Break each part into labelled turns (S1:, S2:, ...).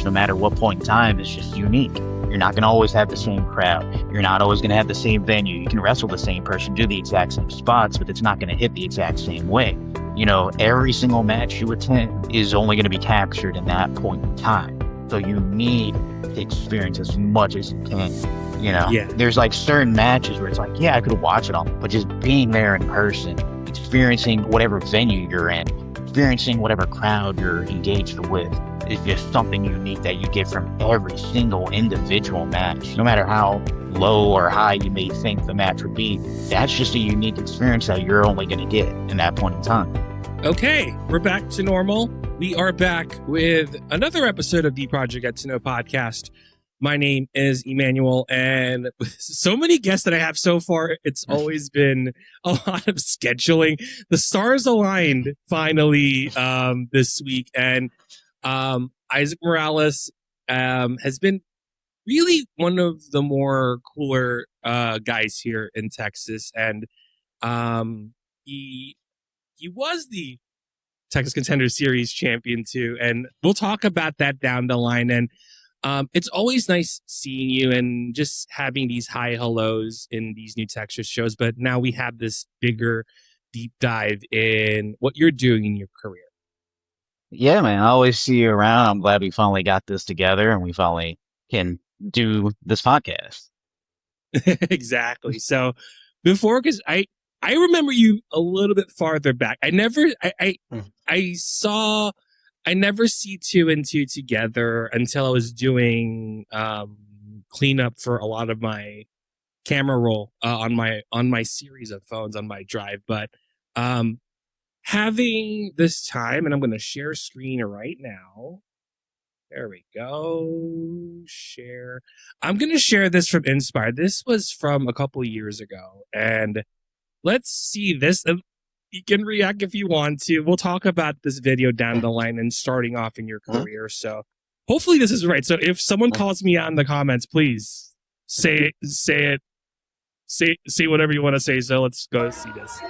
S1: no matter what point in time, is just unique. You're not going to always have the same crowd. You're not always going to have the same venue. You can wrestle the same person, do the exact same spots, but it's not going to hit the exact same way. Every single match you attend is only going to be captured in that point in time. So you need to experience as much as you can.
S2: Yeah.
S1: There's like certain matches where it's like, yeah, I could watch it all, but just being there in person, experiencing whatever venue you're in, experiencing whatever crowd you're engaged with, is just something unique that you get from every single individual match. No matter how low or high you may think the match would be, that's just a unique experience that you're only going to get in that point in time.
S2: Okay, we're back to normal. We are back with another episode of the Project Get to Know podcast. My name is Emmanuel, and with so many guests that I have so far, it's always been a lot of scheduling. The stars aligned finally this week, and Isaac Morales has been really one of the more cooler guys here in Texas, and he was the Texas Contender Series champion too, and we'll talk about that down the line. And it's always nice seeing you and just having these hi hellos in these new Texas shows. But now we have this bigger deep dive in what you're doing in your career.
S1: Yeah, man, I always see you around. I'm glad we finally got this together and we finally can do this podcast.
S2: Exactly. So before, because I remember you a little bit farther back. I never see two and two together until I was doing cleanup for a lot of my camera roll on my series of phones on my drive. But having this time, and I'm going to share screen right now. There we go. Share. I'm going to share this from Inspire. This was from a couple years ago, and let's see this. You can react if you want to. We'll talk about this video down the line and starting off in your career. So hopefully this is right. So if someone calls me out in the comments, please say it. Say whatever you want to say. So let's go see this.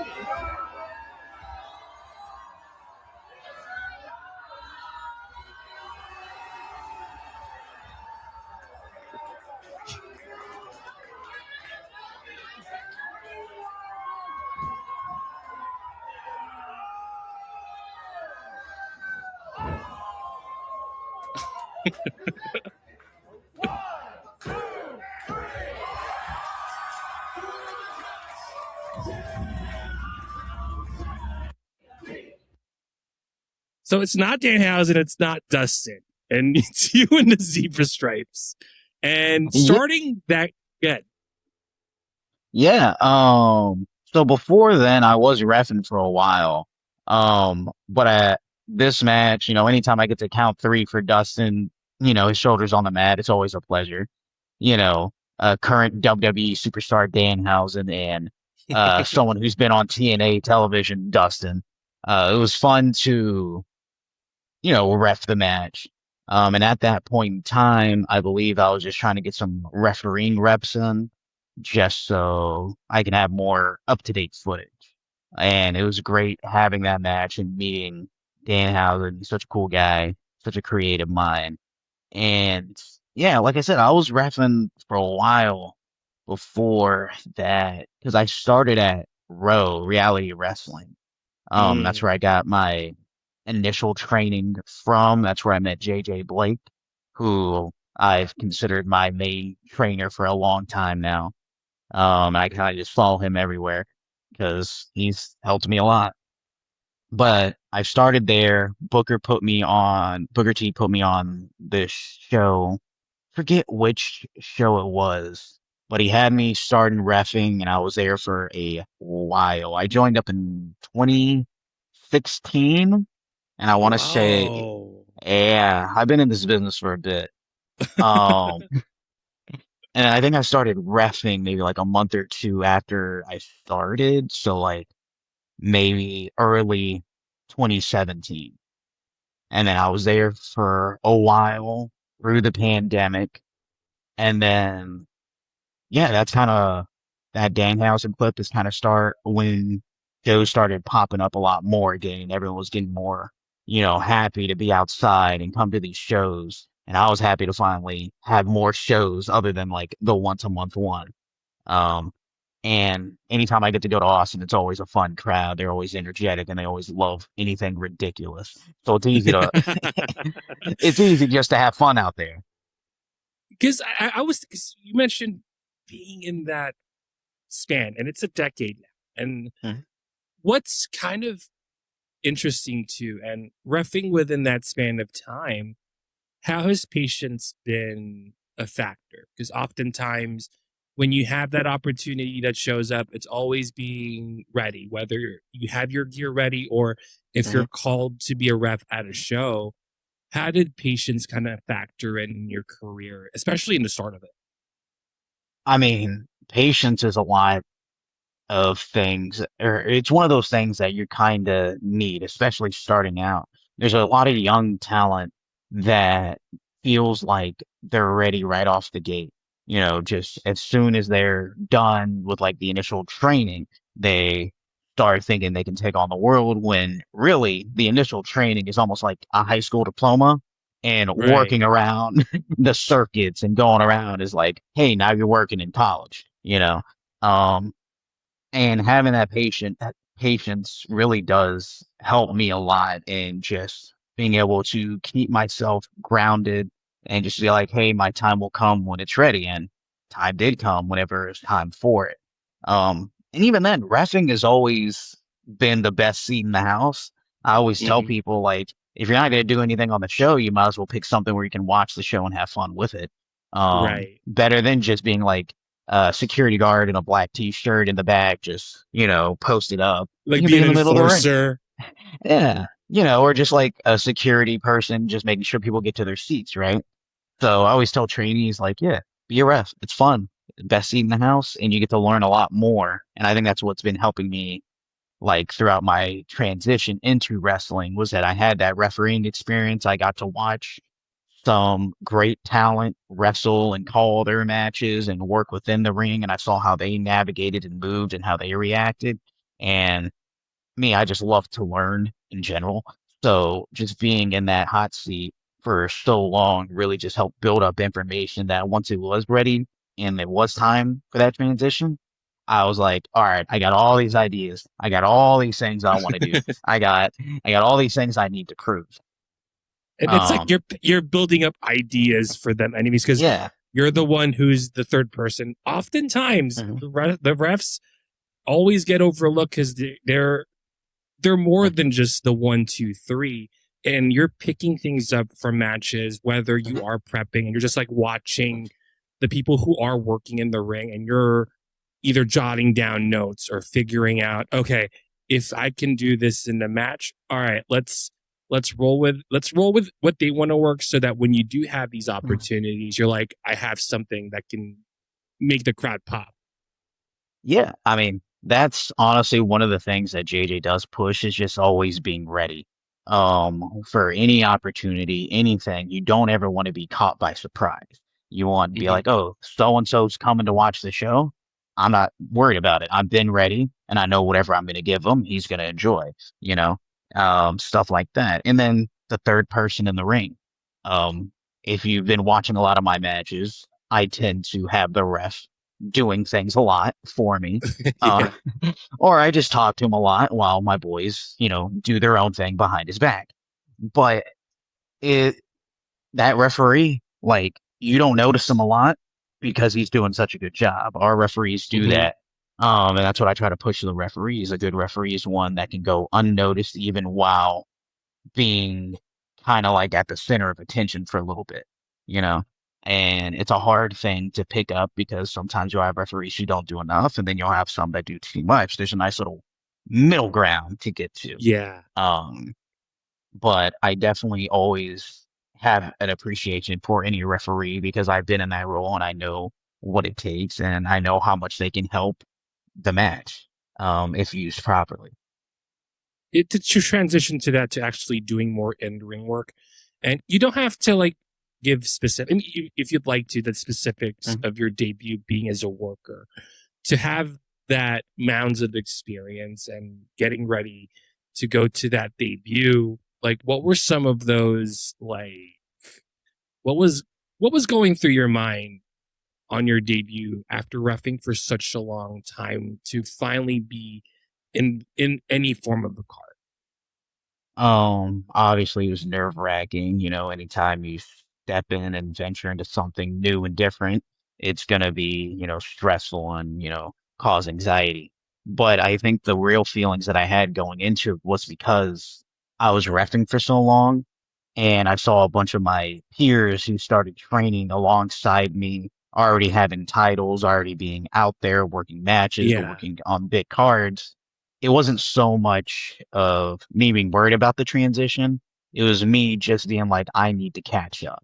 S2: So it's not Danhausen, it's not Dustin, and it's you in the zebra stripes. And starting that, good.
S1: Yeah. So before then, I was reffing for a while. But this match, anytime I get to count 3 for Dustin, his shoulders on the mat, it's always a pleasure. Current WWE superstar Danhausen and someone who's been on TNA television, Dustin. It was fun to, ref the match. And at that point in time, I believe I was just trying to get some refereeing reps in, just so I can have more up-to-date footage. And it was great having that match and meeting Danhausen. He's such a cool guy, such a creative mind. And yeah, like I said, I was reffing for a while before that because I started at Reality Wrestling. That's where I got my initial training from. That's where I met JJ Blake, who I've considered my main trainer for a long time now. I kind of just follow him everywhere because he's helped me a lot. But I started there. Booker T put me on this show. Forget which show it was, but he had me starting reffing, and I was there for a while. I joined up in 2016, and I want to say, yeah, I've been in this business for a bit. Um, and I think I started reffing maybe like a month or two after I started, so like maybe early 2017. And then I was there for a while through the pandemic. And then, yeah, that's kind of that Danhausen clip is kind of start when shows started popping up a lot more again. Everyone was getting more, happy to be outside and come to these shows. and I was happy to finally have more shows other than like the once a month one. Um, and anytime I get to go to Austin, it's always a fun crowd. They're always energetic and they always love anything ridiculous. So it's easy to it's easy just to have fun out there.
S2: Because I was, cause you mentioned being in that span, and it's a decade now. And
S1: Mhm.
S2: what's kind of interesting too, and roughing within that span of time, how has patience been a factor? Because oftentimes when you have that opportunity that shows up, it's always being ready, whether you have your gear ready or if you're
S1: Mhm.
S2: called to be a ref at a show. How did patience kind of factor in your career, especially in the start of it?
S1: I mean, patience is a lot of things, or it's one of those things that you kind of need, especially starting out. There's a lot of young talent that feels like they're ready right off the gate. You know, just as soon as they're done with like the initial training, they start thinking they can take on the world when really the initial training is almost like a high school diploma. And
S2: Right.
S1: working around the circuits and going around is like, hey, now you're working in college, you know? Um, and having that patience really does help me a lot in just being able to keep myself grounded and just be like, hey, my time will come when it's ready. And time did come whenever it's time for it. And even then, refing has always been the best seat in the house. I always tell
S2: Hmm.
S1: people, like, if you're not going to do anything on the show, you might as well pick something where you can watch the show and have fun with it.
S2: Right.
S1: Better than just being like, security guard in a black t-shirt in the back, just, posted up. You
S2: Like
S1: can be
S2: being
S1: in
S2: an
S1: the middle of the ring.
S2: enforcer.
S1: Yeah. Or just like a security person, just making sure people get to their seats, right? So I always tell trainees, like, yeah, be a ref. It's fun. Best seat in the house, and you get to learn a lot more. And I think that's what's been helping me, like, throughout my transition into wrestling, was that I had that refereeing experience. I got to watch some great talent wrestle and call their matches and work within the ring, and I saw how they navigated and moved and how they reacted. And me, I just love to learn in general. So just being in that hot seat for so long really just helped build up information that once it was ready and it was time for that transition, I was like, all right, I got all these ideas. I got all these things I want to do. I got all these things I need to prove.
S2: And it's like
S1: Um,
S2: you're building up ideas for them enemies because
S1: yeah.
S2: you're the one who's the third person. Oftentimes,
S1: Mhm.
S2: the refs always get overlooked because they're more than just the one, two, three. And you're picking things up from matches, whether you
S1: Mhm.
S2: are prepping and you're just like watching the people who are working in the ring and you're either jotting down notes or figuring out, okay, if I can do this in the match, all right, let's roll with what they want to work so that when you do have these
S1: Mhm.
S2: opportunities, you're like, I have something that can make the crowd pop.
S1: Yeah, I mean, that's honestly one of the things that JJ does push is just always being ready. For any opportunity, anything, you don't ever want to be caught by surprise. You want to be
S2: Hmm.
S1: like, oh, so and so's coming to watch the show. I'm not worried about it. I've been ready and I know whatever I'm going to give him, he's going to enjoy, you know, stuff like that. And then the third person in the ring. Um, if you've been watching a lot of my matches, I tend to have the ref doing things a lot for me. Uh,
S2: Yeah.
S1: or I just talk to him a lot while my boys, do their own thing behind his back. But it that referee, like, you don't notice him a lot because he's doing such a good job. Our referees do
S2: Hmm.
S1: that. And that's what I try to push to the referees. A good referee is one that can go unnoticed even while being kind of like at the center of attention for a little bit, you know? And it's a hard thing to pick up because sometimes you'll have referees who don't do enough, and then you'll have some that do too much. There's a nice little middle ground to get to.
S2: Yeah.
S1: Um, but I definitely always have an appreciation for any referee because I've been in that role and I know what it takes and I know how much they can help the match, if used properly.
S2: To transition to that to actually doing more in ring work, and you don't have to like give specific. I mean, if you'd like to, the specifics
S1: Mhm.
S2: of your debut being as a worker, to have that mounds of experience and getting ready to go to that debut. Like, what were some of those like? what was going through your mind on your debut after roughing for such a long time to finally be in any form of the card?
S1: Obviously it was nerve-wracking, anytime you step in and venture into something new and different, it's gonna be, stressful and, cause anxiety. But I think the real feelings that I had going into it was because I was reffing for so long and I saw a bunch of my peers who started training alongside me, already having titles, already being out there working matches or
S2: Yeah.
S1: working on big cards. It wasn't so much of me being worried about the transition. It was me just being like, I need to catch up.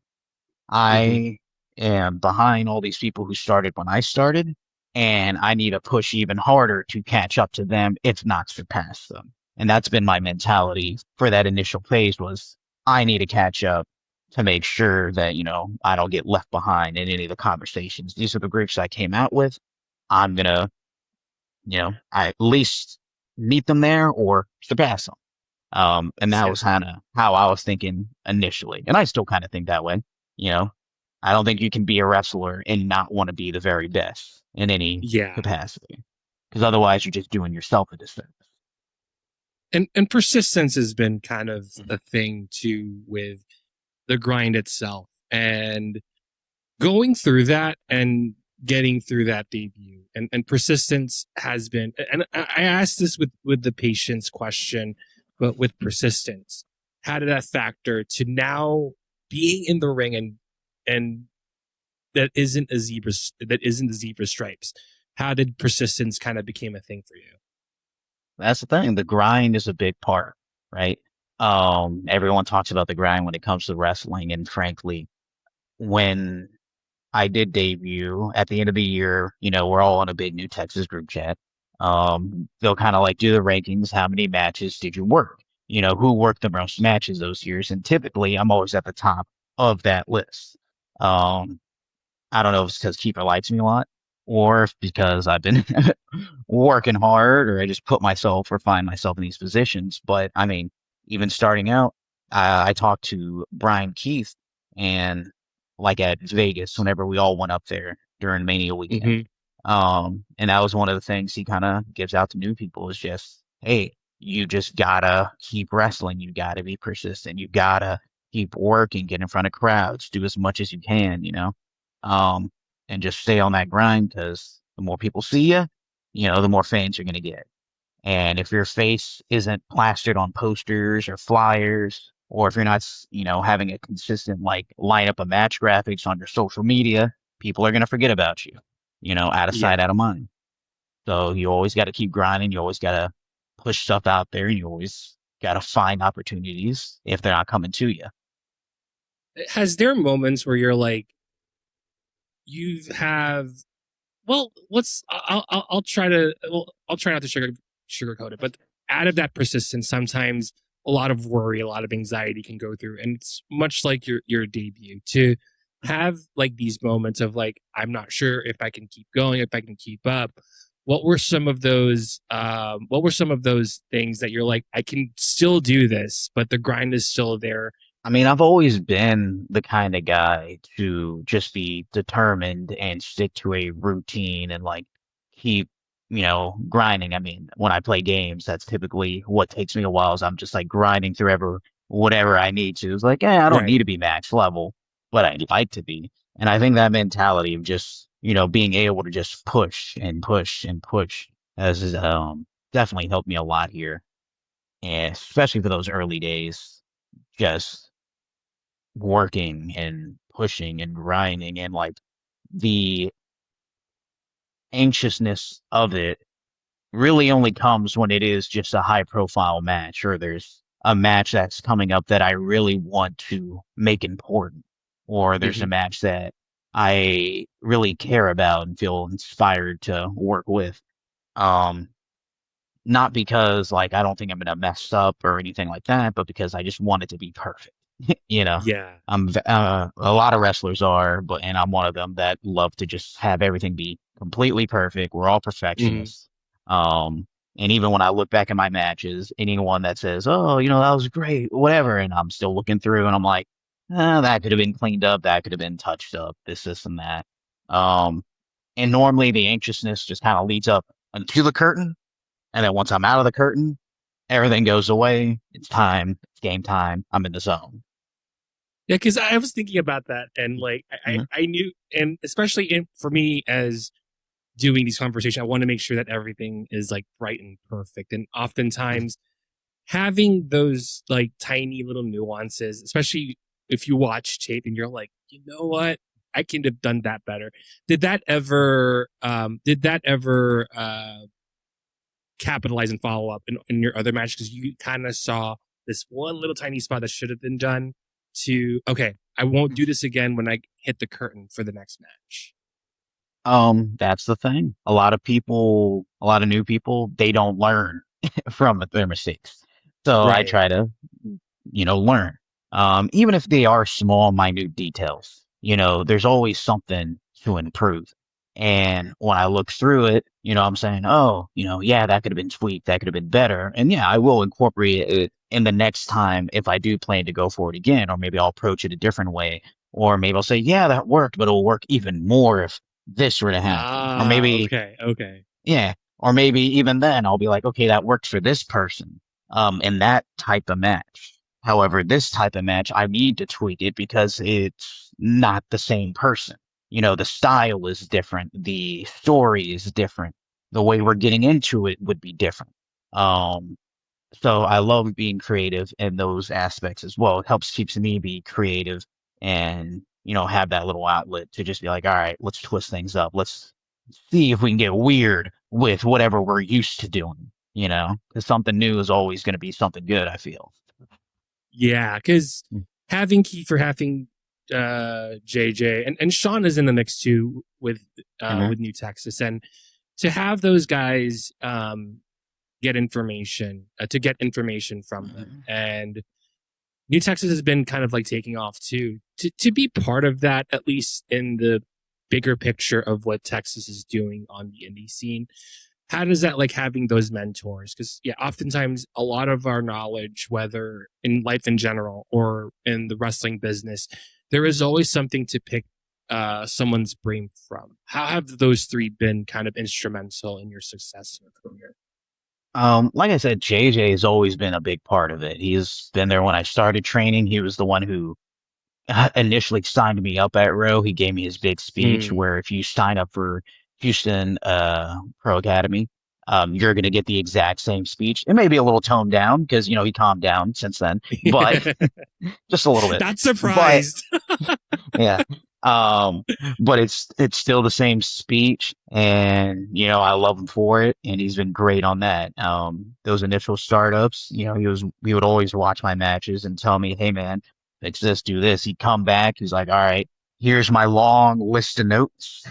S2: Hmm.
S1: I am behind all these people who started when I started, and I need to push even harder to catch up to them, if not surpass them. And that's been my mentality for that initial phase was I need to catch up to make sure that, I don't get left behind in any of the conversations. These are the groups I came out with. I'm gonna, I at least meet them there or surpass them. And that
S2: Yeah.
S1: was kind of how I was thinking initially. And I still kind of think that way. You know, I don't think you can be a wrestler and not want to be the very best in any
S2: Yeah.
S1: capacity because otherwise you're just doing yourself a disservice.
S2: And persistence has been kind of
S1: Mhm.
S2: a thing too with the grind itself. And going through that and getting through that debut and persistence has been, and I asked this with the patience question, but with persistence, how did that factor to now being in the ring and that isn't the zebra stripes? How did persistence kind of became a thing for you?
S1: That's the thing. The grind is a big part, right? Everyone talks about the grind when it comes to wrestling, and frankly, when I did debut at the end of the year. We're all on a big new Texas group chat. They'll kind of like do the rankings. How many matches did you work? Who worked the most matches those years? And typically, I'm always at the top of that list. Um, I don't know if it's because Keeper likes me a lot, or if because I've been working hard, or I just put myself or find myself in these positions. But I mean, even starting out, I talked to Brian Keith, and like at Vegas, whenever we all went up there during Mania weekend,
S2: Hmm.
S1: and that was one of the things he kind of gives out to new people is just, hey, you just gotta keep wrestling, you gotta be persistent, you gotta keep working, get in front of crowds, do as much as you can, um, and just stay on that grind because the more people see you, the more fans you're going to get. And if your face isn't plastered on posters or flyers, or if you're not, having a consistent like lineup of match graphics on your social media, people are going to forget about you, out of
S2: Yeah.
S1: sight, out of mind. So you always got to keep grinding. You always got to push stuff out there, and you always got to find opportunities if they're not coming to you.
S2: Has there moments where you're like, you have, well, I'll try not to sugarcoat it, but out of that persistence, sometimes a lot of worry, a lot of anxiety can go through, and it's much like your debut to have like these moments of like, I'm not sure if I can keep going, if I can keep up. What were some of those? What were some of those things that you're like, I can still do this, but the grind is still there?
S1: I mean, I've always been the kind of guy to just be determined and stick to a routine and like keep, grinding. I mean, when I play games, that's typically what takes me a while is I'm just like grinding through whatever I need to. It's like, I don't need
S2: Right.
S1: to be max level, but I'd like to be. And I think that mentality of just, being able to just push and push and push has definitely helped me a lot here. And especially for those early days, just working and pushing and grinding and like the anxiousness of it really only comes when it is just a high profile match or there's a match that's coming up that I really want to make important or there's a
S2: Hmm.
S1: match that I really care about and feel inspired to work with. Um, Not because like I don't think I'm gonna mess up or anything like that, but because I just want it to be perfect. You know,
S2: Yeah.
S1: a lot of wrestlers are, but and I'm one of them that love to just have everything be completely perfect. We're all
S2: Hmm.
S1: perfectionists. Um, and even when I look back at my matches, anyone that says, "Oh, that was great," whatever, and I'm still looking through, and I'm like. That could have been cleaned up, that could have been touched up, this, and that. Um, and normally the anxiousness just kind of leads up to the curtain, and then once I'm out of the curtain, everything goes away. It's time. It's game time. I'm in the zone.
S2: Yeah, because I was thinking about that, and like
S1: Hmm.
S2: I knew, and especially for me as doing these conversations, I want to make sure that everything is like bright and perfect. And oftentimes having those like tiny little nuances, especially if you watch tape and you're like, you know what, I could have done that better. Did that ever capitalize and follow up in your other match? Because you kind of saw this one little tiny spot that should have been done to, okay, I won't do this again when I hit the curtain for the next match.
S1: That's the thing. A lot of people, a lot of new people, they don't learn from their mistakes. So I
S2: Right.
S1: try to, learn. Even if they are small, minute details, there's always something to improve. And when I look through it, I'm saying, oh, yeah, that could have been tweaked, that could have been better. And yeah, I will incorporate it in the next time if I do plan to go for it again, or maybe I'll approach it a different way. Or maybe I'll say, yeah, that worked, but it'll work even more if this were to happen. Or
S2: Ah,
S1: maybe
S2: okay, okay.
S1: yeah. Or maybe even then I'll be like, okay, that works for this person, in that type of match. However, this type of match, I need to tweak it because it's not the same person. The style is different. The story is different. The way we're getting into it would be different. Um, so I love being creative in those aspects as well. It helps keeps me be creative and, have that little outlet to just be like, all right, let's twist things up. Let's see if we can get weird with whatever we're used to doing, because something new is always going to be something good, I feel.
S2: Yeah, because having Kiefer, having JJ, and Sean is in the mix too
S1: Mm-hmm.
S2: with New Texas, and to have those guys get information to get information from them, and New Texas has been kind of like taking off too. To be part of that, at least in the bigger picture of what Texas is doing on the indie scene, how does that like having those mentors? Because yeah, oftentimes a lot of our knowledge, whether in life in general or in the wrestling business, there is always something to pick someone's brain from. How have those three been kind of instrumental in your success in your career?
S1: Like I said, JJ has always been a big part of it. He's been there when I started training. He was the one who initially signed me up at Row. He gave me his big speech
S2: Mm.
S1: where if you sign up for Houston Pro Academy, you're going to get the exact same speech. It may be a little toned down because, he calmed down since then, but just a little bit.
S2: Not
S1: But
S2: surprised.
S1: yeah. Um, but it's still the same speech, and I love him for it, and he's been great on that. Those initial startups, he would always watch my matches and tell me, "Hey man, fix this, do this." He'd come back, he's like, "All right, here's my long list of notes,"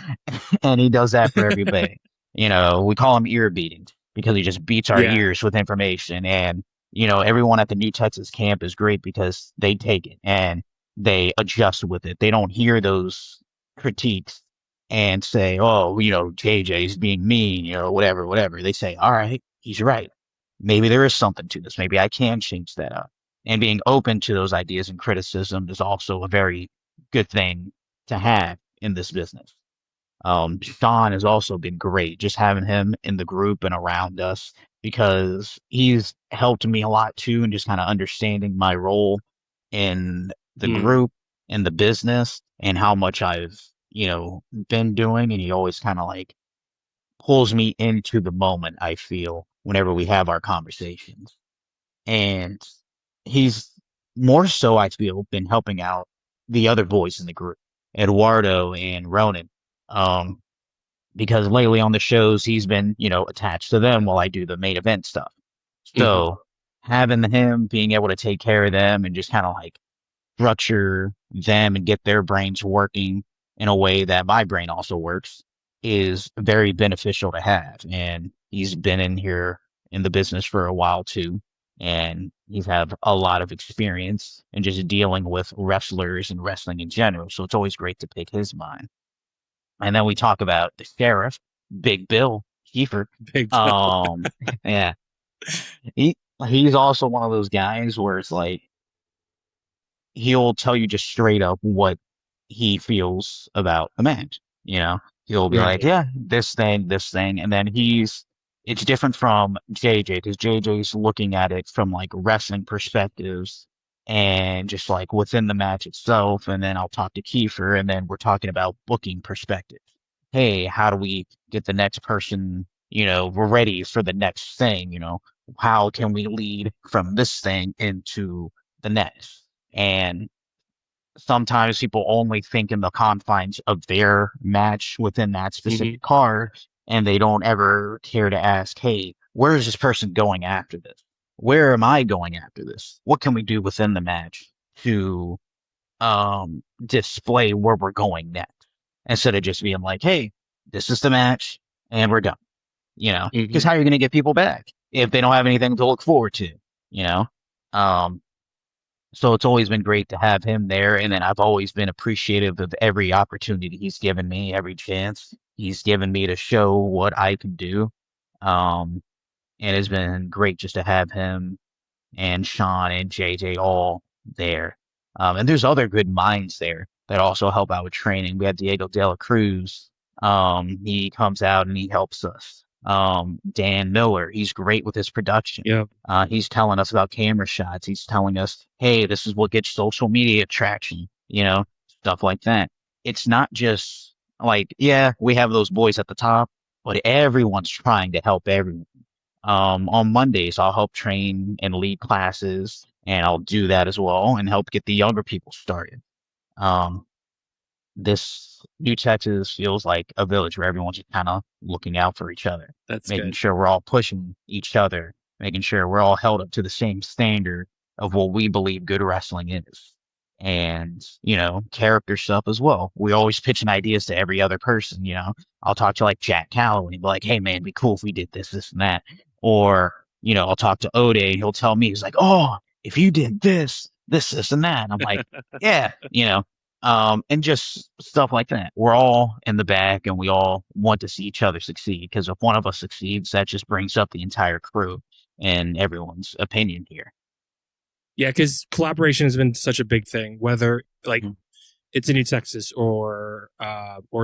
S1: and he does that for everybody. We call him ear beating because he just beats our
S2: Yeah.
S1: ears with information, and everyone at the New Texas camp is great because they take it and they adjust with it. They don't hear those critiques and say, "Oh, JJ's being mean," whatever, whatever. They say, "All right, he's right. Maybe there is something to this. Maybe I can change that up." And being open to those ideas and criticism is also a very good thing to have in this business. Sean has also been great, just having him in the group and around us because he's helped me a lot too, and just kind of understanding my role in the
S2: Mm.
S1: group and the business and how much I've, been doing. And he always kind of like pulls me into the moment, I feel, whenever we have our conversations. And he's more so, I feel, been helping out the other boys in the group, Eduardo and Ronan. Um, because lately on the shows he's been, attached to them while I do the main event stuff.
S2: Mm-hmm.
S1: So having him being able to take care of them and just kind of like structure them and get their brains working in a way that my brain also works is very beneficial to have. And he's been in here in the business for a while too. And he's had a lot of experience in just dealing with wrestlers and wrestling in general. So it's always great to pick his mind. And then we talk about the sheriff, Big Bill Kiefer.
S2: Big Bill.
S1: Um, yeah, he he's also one of those guys where it's like he'll tell you just straight up what he feels about the match. You know, he'll be like,
S2: Right.
S1: yeah, this thing, and then it's different from JJ because JJ's looking at it from like wrestling perspectives and just like within the match itself, and then I'll talk to Kiefer, and then we're talking about booking perspective. Hey, how do we get the next person? We're ready for the next thing. How can we lead from this thing into the next? And sometimes people only think in the confines of their match within that
S2: Hmm.
S1: specific card, and they don't ever care to ask, hey, where is this person going after this? Where am I going after this? What can we do within the match to display where we're going next? Instead of just being like, hey, this is the match and we're done, because
S2: Hmm.
S1: how are you going to get people back if they don't have anything to look forward to, you know? Um, so it's always been great to have him there. And then I've always been appreciative of every opportunity he's given me, every chance he's given me to show what I can do. Um, and it's been great just to have him and Sean and JJ all there. And there's other good minds there that also help out with training. We have Diego De La Cruz. He comes out and he helps us. Dan Miller, he's great with his production.
S2: Yep.
S1: He's telling us about camera shots. He's telling us, hey, this is what gets social media traction, stuff like that. It's not just like, yeah, we have those boys at the top, but everyone's trying to help everyone. On Mondays, I'll help train and lead classes, and I'll do that as well and help get the younger people started. Um, this New Texas feels like a village where everyone's just kind of looking out for each other,
S2: That's
S1: making
S2: good.
S1: sure we're all pushing each other, making sure we're all held up to the same standard of what we believe good wrestling is. And, character stuff as well. We always pitching ideas to every other person, I'll talk to like Jack Calloway and be like, hey man, it'd be cool if we did this, this, and that. Or, I'll talk to Ode and he'll tell me, he's like, oh, if you did this, and that. And I'm like, yeah, and just stuff like that. We're all in the back and we all want to see each other succeed because if one of us succeeds, that just brings up the entire crew and everyone's opinion here.
S2: Yeah, because collaboration has been such a big thing, whether like
S1: Mhm.
S2: it's in New Texas or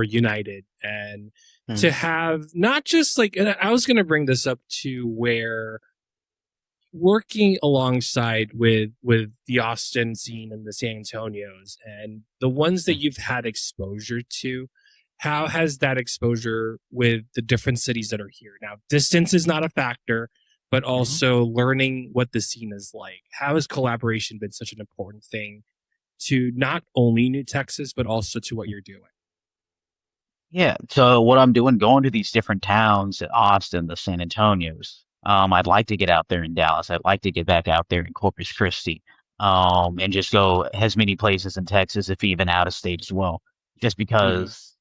S2: United, and to
S1: Mhm.
S2: have not just like, and I was going to bring this up to where working alongside with the Austin scene and the San Antonios and the ones that you've had exposure to, how has that exposure with the different cities that are here now? Distance is not a factor, but
S1: Mhm.
S2: also learning what the scene is like. How has collaboration been such an important thing to not only New Texas but also to what you're doing?
S1: Yeah. So what I'm doing, going to these different towns, Austin, the San Antonios. I'd like to get out there in Dallas. I'd like to get back out there in Corpus Christi. And just go as many places in Texas, if even out of state as well. Just
S2: Mm-hmm.
S1: because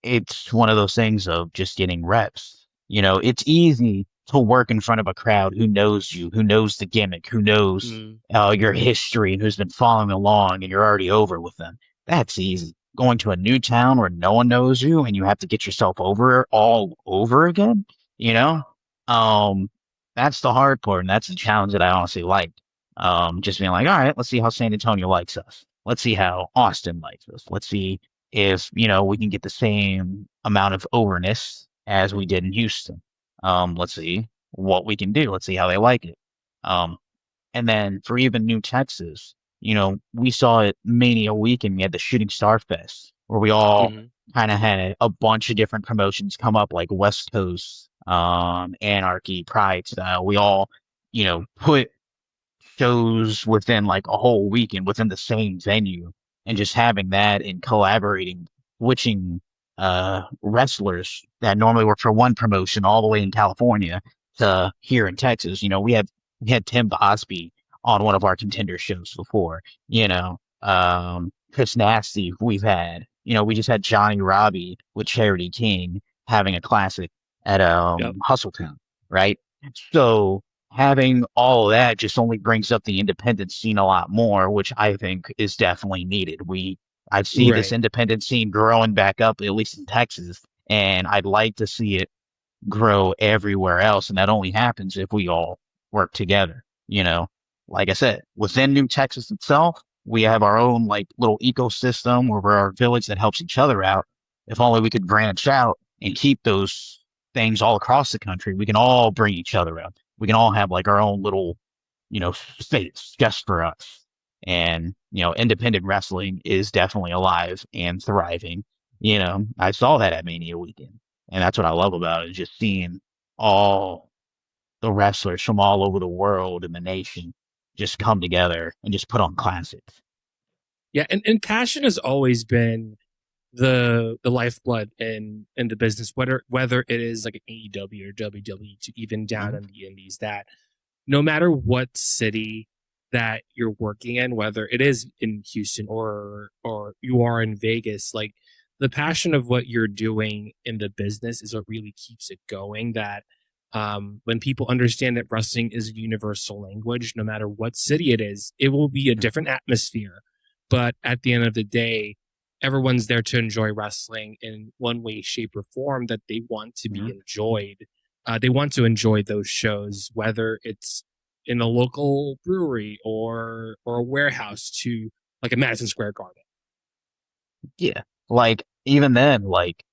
S1: it's one of those things of just getting reps. It's easy to work in front of a crowd who knows you, who knows the gimmick, who knows
S2: Mm.
S1: your history, and who's been following along, and you're already over with them. That's easy. Going to a new town where no one knows you and you have to get yourself over all over again, you know? Um, that's the hard part, and that's the challenge that I honestly like. Just being like, all right, let's see how San Antonio likes us. Let's see how Austin likes us. Let's see if we can get the same amount of overness as we did in Houston. Let's see what we can do. Let's see how they like it. Um, and then for even New Texas, we saw it Mania weekend. We had the Shooting Star Fest where we all
S2: Mm-hmm.
S1: kind of had a bunch of different promotions come up, like West Coast, Anarchy, Pride style. We all, put shows within like a whole weekend within the same venue, and just having that and collaborating, switching wrestlers that normally work for one promotion all the way in California to here in Texas. We had Tim Bosby on one of our contender shows before. Chris Nasty we've had. We just had Johnny Robbie with Charity King having a classic at
S2: Yep.
S1: Hustletown, right? So having all of that just only brings up the independent scene a lot more, which I think is definitely needed. I see this
S2: Right.
S1: independent scene growing back up, at least in Texas, and I'd like to see it grow everywhere else. And that only happens if we all work together. Like I said, within New Texas itself, We have our own like little ecosystem where we're our village that helps each other out. If only we could branch out and keep those things all across the country, we can all bring each other up. We can all have like our own little, states just for us. And, independent wrestling is definitely alive and thriving. I saw that at Mania weekend. And that's what I love about it, is just seeing all the wrestlers from all over the world and the nation just come together and just put on classics.
S2: Yeah, and passion has always been the lifeblood in the business, whether it is like an AEW or WWE to even down
S1: Mhm.
S2: in the indies, that no matter what city that you're working in, whether it is in Houston or you are in Vegas, like the passion of what you're doing in the business is what really keeps it going. That when people understand that wrestling is a universal language, no matter what city it is, it will be a different atmosphere. But at the end of the day, everyone's there to enjoy wrestling in one way, shape, or form that they want to be
S1: Mhm.
S2: enjoyed. They want to enjoy those shows, whether it's in a local brewery or a warehouse to like a Madison Square Garden.
S1: Yeah. Like, even then, like,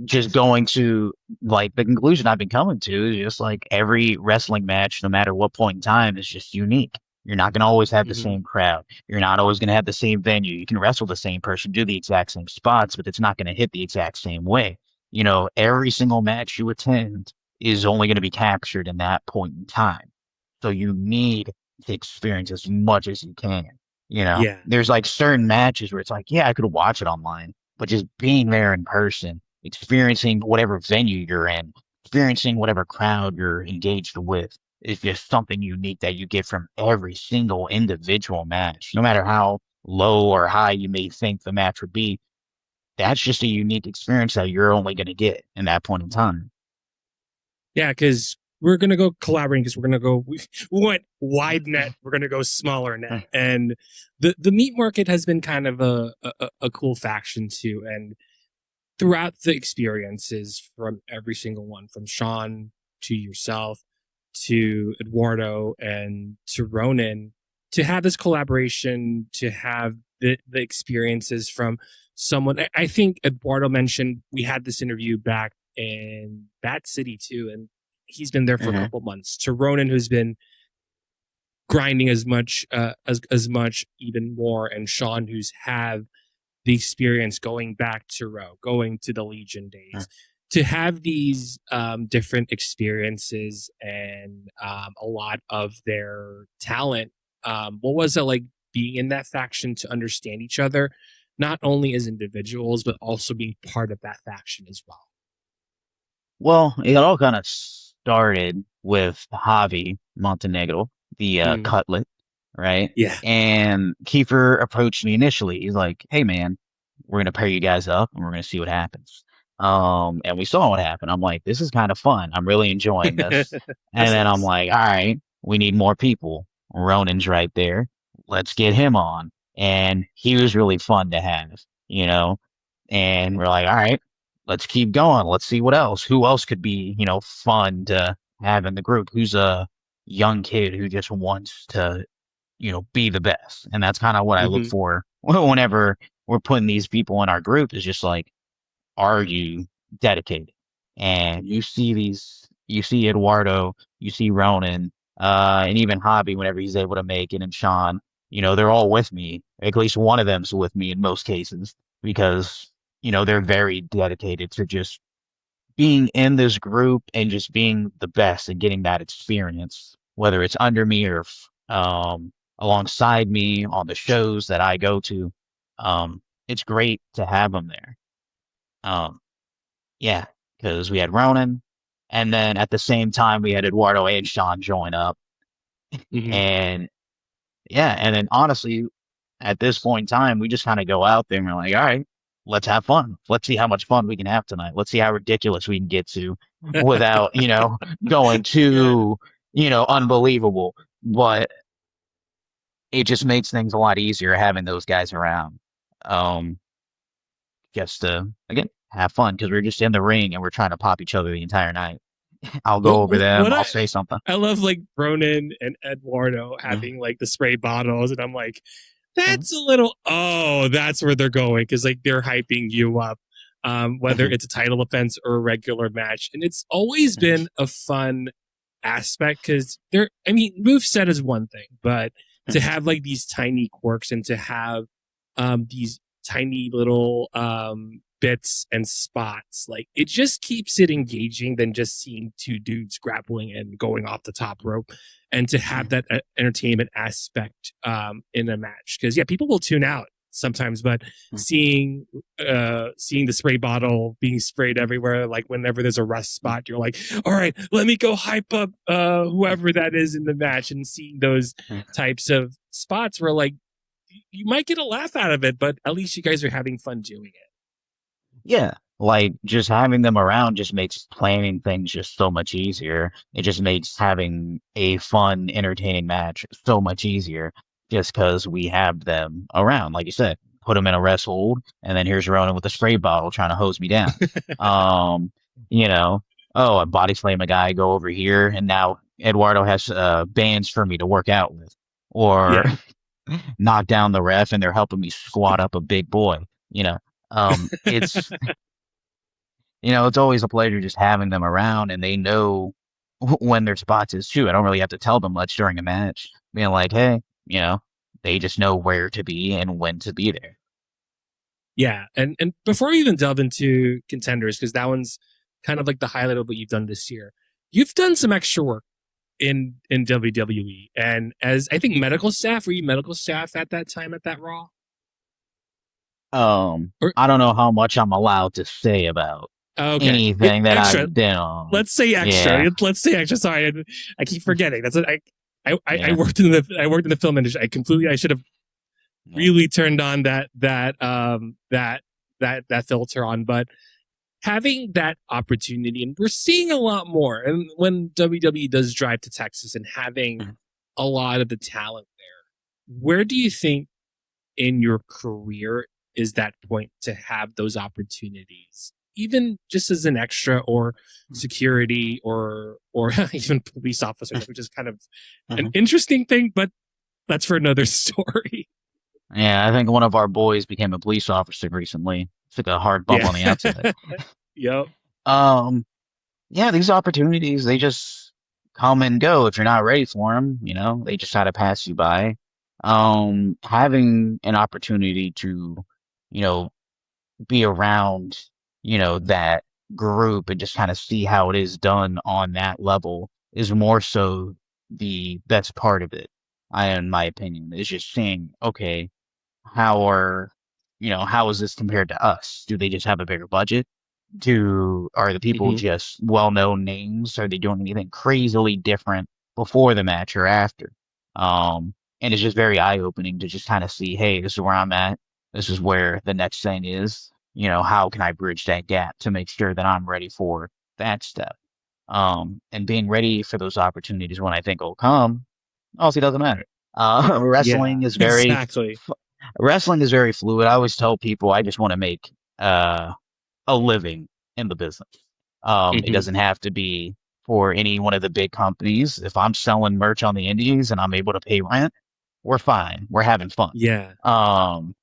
S1: just going to like the conclusion I've been coming to is just like every wrestling match, no matter what point in time, is just unique. You're not going to always have the
S2: Mm-hmm.
S1: same crowd. You're not always going to have the same venue. You can wrestle the same person, do the exact same spots, but it's not going to hit the exact same way. Every single match you attend is only going to be captured in that point in time. So you need to experience as much as you can.
S2: Yeah.
S1: There's like certain matches where it's like, yeah, I could watch it online, but just being there in person, experiencing whatever venue you're in, experiencing whatever crowd you're engaged with is just something unique that you get from every single individual match. No matter how low or high you may think the match would be, that's just a unique experience that you're only going to get in that point in time.
S2: Yeah, because we're gonna go collaborating because we're gonna go we went wide net, we're gonna go smaller net. And the meat market has been kind of a cool faction too. And throughout the experiences from every single one, from Sean to yourself to Eduardo and to Ronan, to have this collaboration, to have the experiences from someone. I think Eduardo mentioned we had this interview back in that city too, and he's been there for a
S1: Hmm.
S2: couple months. To Ronan, who's been grinding as much as much even more, and Sean, who's have the experience going back to Row, going to the Legion days, to have these different experiences and a lot of their talent. What was it like being in that faction to understand each other, not only as individuals, but also being part of that faction as well?
S1: Well, it all kind of started with Javi Montenegro, the
S2: Mm,
S1: cutlet, right?
S2: yeah.
S1: And Kiefer approached me initially. He's like, "Hey, man, we're gonna pair you guys up, and we're gonna see what happens." And we saw what happened. I'm like, "This is kind of fun. I'm really enjoying this." And
S2: That's
S1: then I'm
S2: nice.
S1: like, "All right, we need more people. Ronan's right there. Let's get him on." And he was really fun to have, you know. And we're like, "All right, let's keep going. Let's see what else. Who else could be, fun to have in the group? Who's a young kid who just wants to, be the best?" And that's kind of what I look
S2: Hmm.
S1: for whenever we're putting these people in our group, is just like, are you dedicated? And you see Eduardo, you see Ronan, and even Hobby whenever he's able to make it, and Sean, they're all with me. At least one of them's with me in most cases, because, they're very dedicated to just being in this group and just being the best and getting that experience, whether it's under me or alongside me on the shows that I go to. It's great to have them there. Um, yeah, because we had Ronan, and then at the same time we had Eduardo and Sean join up,
S2: Hmm.
S1: and yeah, and then honestly, at this point in time, we just kind of go out there and we're like, all right, let's have fun. Let's see how much fun we can have tonight. Let's see how ridiculous we can get to without, going
S2: Yeah.
S1: too, unbelievable. But it just makes things a lot easier having those guys around. Um, just to again have fun, because we're just in the ring and we're trying to pop each other the entire night. I'll go over them.
S2: What
S1: I'll say something.
S2: I love like Ronan and Eduardo
S1: Mhm.
S2: having like the spray bottles, and I'm like,
S1: Mhm,
S2: that's a little, oh, that's where they're going because like they're hyping you up, whether
S1: mhm,
S2: it's a title offense or a regular match. And it's always
S1: mhm,
S2: been a fun aspect because they're, I mean, moveset is one thing, but to
S1: mhm,
S2: have like these tiny quirks and to have these tiny little bits and spots, like it just keeps it engaging than just seeing two dudes grappling and going off the top rope. And to have
S1: mhm,
S2: that entertainment aspect in a match, because yeah, people will tune out sometimes, but
S1: mhm,
S2: seeing the spray bottle being sprayed everywhere, like whenever there's a rest
S1: mhm,
S2: spot, you're like, all right, let me go hype up whoever that is in the match. And seeing those
S1: mhm.
S2: types of spots where like you might get a laugh out of it, but at least you guys are having fun doing it.
S1: Yeah, like just having them around just makes planning things just so much easier. It just makes having a fun, entertaining match so much easier just because we have them around. Like you said, put them in a rest hold, and then here's Ronan with a spray bottle trying to hose me down. Um, you know, oh, I body slam a guy, go over here, and now Eduardo has bands for me to work out with. Or
S2: Yeah.
S1: knock down the ref and they're helping me squat up a big boy. You know, it's it's always a pleasure just having them around, and they know when their spots is too. I don't really have to tell them much during a match, being like, hey, they just know where to be and when to be there.
S2: Yeah. And before we even delve into contenders, because that one's kind of like the highlight of what you've done this year, you've done some extra work in WWE. And as I think medical staff, were you medical staff at that time at that Raw? Or
S1: I don't know how much I'm allowed to say about
S2: okay,
S1: anything that
S2: extra.
S1: I've been on.
S2: Let's say extra.
S1: Yeah,
S2: Let's say extra. Sorry, I keep forgetting. That's what I
S1: yeah,
S2: worked in the film industry. I should have
S1: yeah.
S2: really turned on that filter on, but having that opportunity, and we're seeing a lot more. And when WWE does drive to Texas and having a lot of the talent there, where do you think in your career is that point to have those opportunities, even just as an extra or security or even police officer, which is kind of an interesting thing, but that's for another story.
S1: Yeah, I think one of our boys became a police officer recently. Took a hard bump
S2: Yeah.
S1: on the outside.
S2: Yep.
S1: Um, yeah, these opportunities, they just come and go if you're not ready for them, they just try to pass you by. Having an opportunity to, you know, be around, that group and just kind of see how it is done on that level is more so the best part of it, in my opinion, is just seeing, okay, how are, how is this compared to us? Do they just have a bigger budget? Are the people
S2: Mm-hmm.
S1: just well-known names? Are they doing anything crazily different before the match or after? And it's just very eye-opening to just kind of see, hey, this is where I'm at. This is where the next thing is. How can I bridge that gap to make sure that I'm ready for that step? And being ready for those opportunities when I think will come, honestly doesn't matter.
S2: Yeah. Exactly.
S1: Wrestling is very fluid. I always tell people I just want to make uh a living in the business. It
S2: Mm-hmm.
S1: doesn't have to be for any one of the big companies. If I'm selling merch on the indies and I'm able to pay rent, we're fine. We're having fun.
S2: Yeah.
S1: Um,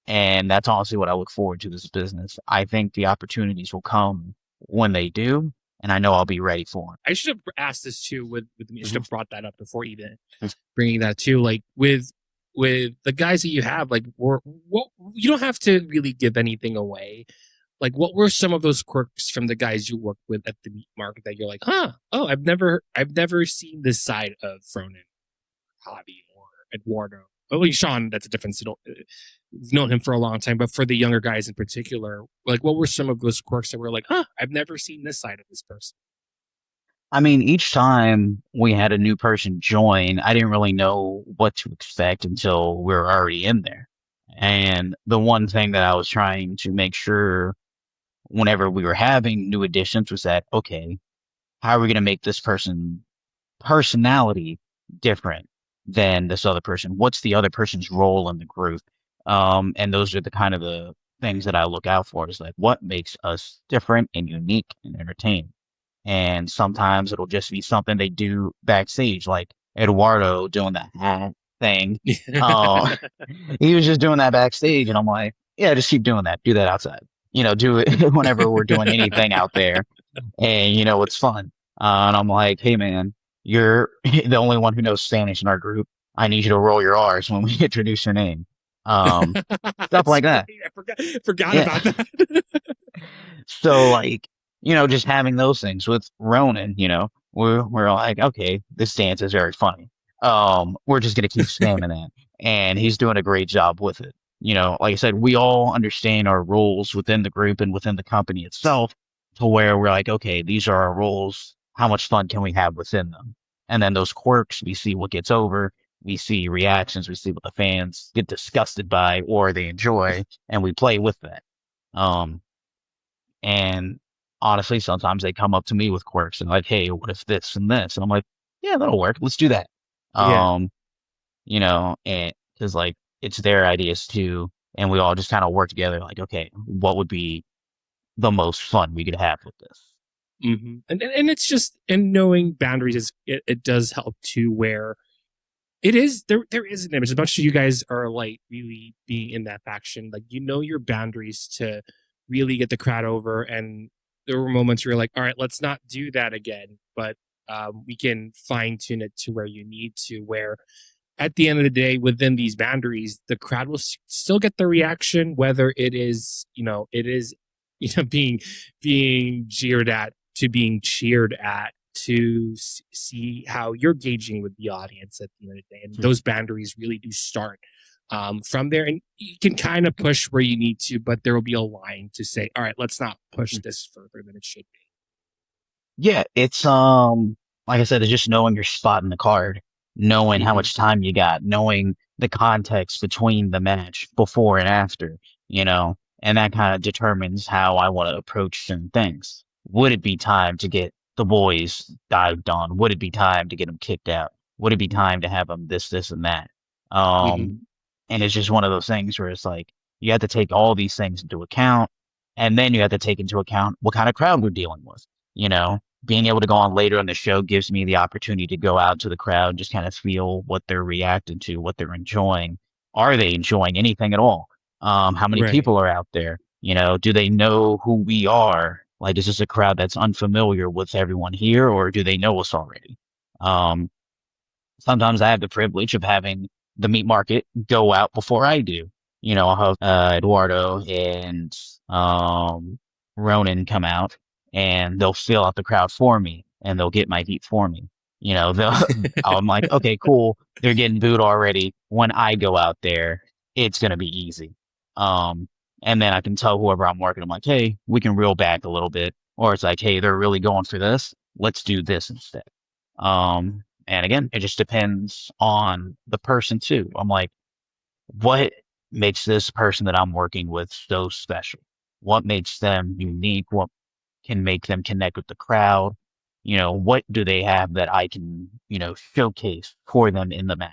S1: and that's honestly what I look forward to this business. I think the opportunities will come when they do, and I know I'll be ready for
S2: I should have asked this too with me. I should
S1: them.
S2: have brought that up before even bringing that too. Like with the guys that you have, like what you don't have to really give anything away. Like what were some of those quirks from the guys you worked with at the meat market that you're like, huh? Oh, I've never seen this side of Fronin, Javi, or Eduardo. Oh, well, Sean, that's a different. You've known him for a long time, but for the younger guys in particular, like what were some of those quirks that were like, huh? I've never seen this side of this person.
S1: I mean, each time we had a new person join, I didn't really know what to expect until we were already in there. And the one thing that I was trying to make sure whenever we were having new additions was that, okay, how are we going to make this person personality different than this other person? What's the other person's role in the group? And those are the kind of the things that I look out for is like what makes us different and unique and entertaining. And sometimes it'll just be something they do backstage, like Eduardo doing the hat. thing. Uh, he was just doing that backstage, and I'm like, yeah, just keep doing that. Do that outside. Do it whenever we're doing anything out there, and it's fun. And I'm like, hey man, you're the only one who knows Spanish in our group. I need you to roll your R's when we introduce your name. Um, Stuff
S2: That's
S1: like that.
S2: great. I forgot
S1: Yeah.
S2: about that.
S1: So like, just having those things with Ronan, we're like, okay, this dance is very funny. We're just gonna keep spamming that, and he's doing a great job with it. Like I said, we all understand our roles within the group and within the company itself, to where we're like, okay, these are our roles. How much fun can we have within them? And then those quirks, we see what gets over, we see reactions, we see what the fans get disgusted by or they enjoy, and we play with that. Um, and honestly, sometimes they come up to me with quirks and like, hey, what if this and this? And I'm like, yeah, that'll work. Let's do that.
S2: Yeah.
S1: Um, and because like it's their ideas too, and we all just kind of work together. Like, okay, what would be the most fun we could have with this?
S2: And it's just, and knowing boundaries is, it does help too, where it is there is an image, as much as you guys are like really being in that faction, like your boundaries to really get the crowd over. And there were moments where you're like, all right, let's not do that again, but we can fine tune it to where you need to, where at the end of the day, within these boundaries, the crowd will still get the reaction, whether it is being jeered at, to being cheered at, to see how you're gauging with the audience at the end of the day. And those boundaries really do start from there. And you can kind of push where you need to, but there will be a line to say, all right, let's not push this further than it should be.
S1: Yeah, it's like I said, it's just knowing your spot in the card, knowing how
S2: Mm-hmm.
S1: much time you got, knowing the context between the match before and after, and that kind of determines how I want to approach certain things. Would it be time to get the boys dived on? Would it be time to get them kicked out? Would it be time to have them this, and that?
S2: Mm-hmm.
S1: Um, and it's just one of those things where it's like you have to take all these things into account, and then you have to take into account what kind of crowd we're dealing with. Being able to go on later in the show gives me the opportunity to go out to the crowd, just kind of feel what they're reacting to, what they're enjoying. Are they enjoying anything at all? How many
S2: Right.
S1: people are out there? Do they know who we are? Like, is this a crowd that's unfamiliar with everyone here, or do they know us already? Um, Sometimes I have the privilege of having the meat market go out before I do. I'll have Eduardo and um, Ronan come out, and they'll fill out the crowd for me, and they'll get my heat for me. I'm like, okay, cool. They're getting booed already. When I go out there, it's gonna be easy. Um, and then I can tell whoever I'm working, I'm like, hey, we can reel back a little bit, or it's like, hey, they're really going for this. Let's do this instead. And again, it just depends on the person too. I'm like, what makes this person that I'm working with so special? What makes them unique? What can make them connect with the crowd? What do they have that I can, showcase for them in the match?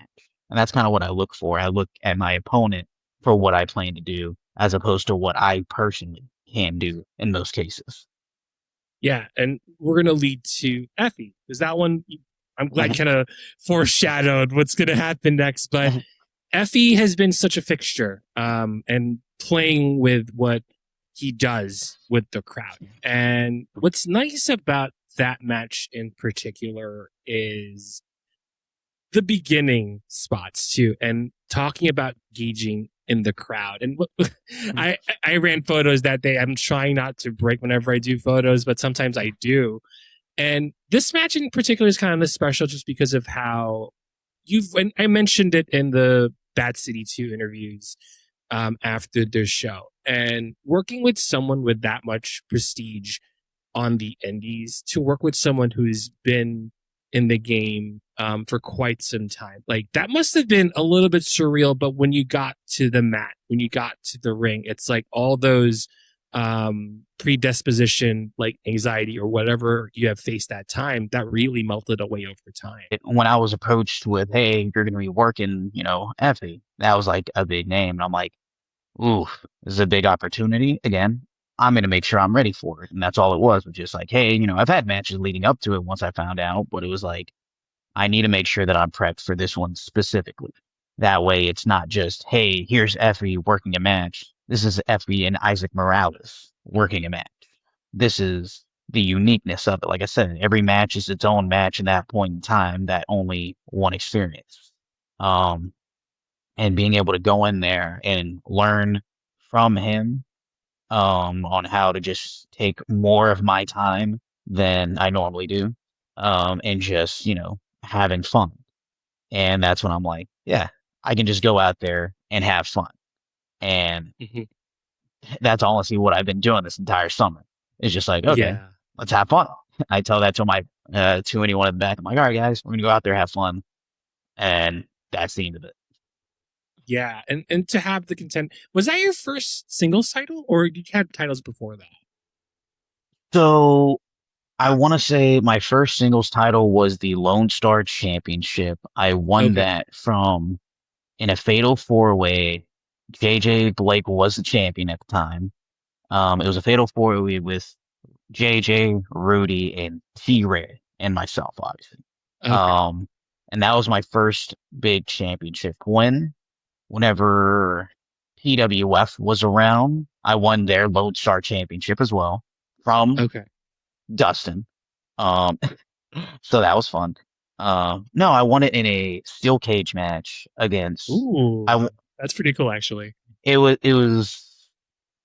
S1: And that's kind of what I look for. I look at my opponent for what I plan to do, as opposed to what I personally can do in most cases.
S2: Yeah, and we're gonna lead to Effie. Is that one? I'm glad kind of foreshadowed what's gonna happen next. But Effie has been such a fixture, and playing with what he does with the crowd. And what's nice about that match in particular is the beginning spots too, and talking about gauging in the crowd. And I ran photos that day. I'm trying not to break whenever I do photos, but sometimes I do. And this match in particular is kind of special just because of how and I mentioned it in the Bad City 2 interviews after their show. And working with someone with that much prestige on the indies, to work with someone who's been in the game for quite some time. Like, that must have been a little bit surreal. But when you got to the mat, when you got to the ring, it's like all those predisposition, like anxiety or whatever you have faced that time, that really melted away over time.
S1: When I was approached with, "Hey, you're gonna be working, Effie," that was like a big name, and I'm like, "Ooh, this is a big opportunity." Again, I'm gonna make sure I'm ready for it, and that's all it was just like, "Hey, I've had matches leading up to it once I found out, but it was like I need to make sure that I'm prepped for this one specifically." That way, it's not just, hey, here's Effie working a match. This is Effie and Isaac Morales working a match. This is the uniqueness of it. Like I said, every match is its own match in that point in time, that only one experience. Um, and being able to go in there and learn from him on how to just take more of my time than I normally do, and just, having fun. And that's when I'm like, yeah, I can just go out there and have fun. And
S2: Mhm.
S1: that's honestly what I've been doing this entire summer. It's just like, okay,
S2: Yeah.
S1: let's have fun. I tell that to to anyone in the back. I'm like, all right, guys, we're gonna go out there, have fun. And that's the end of it.
S2: Yeah. And to have the content, was that your first singles title or did you have titles before that?
S1: So I want to say my first singles title was the Lone Star Championship. I won
S2: Okay.
S1: that from in a fatal four way. JJ Blake was the champion at the time. It was a fatal four way with JJ, Rudy, and T Ray, and myself, obviously.
S2: Okay.
S1: Um, and that was my first big championship win. Whenever PWF was around, I won their Lone Star Championship as well from
S2: Okay.
S1: Dustin. Um, so that was fun. No, I won it in a steel cage match against.
S2: Ooh. That's pretty cool actually.
S1: It was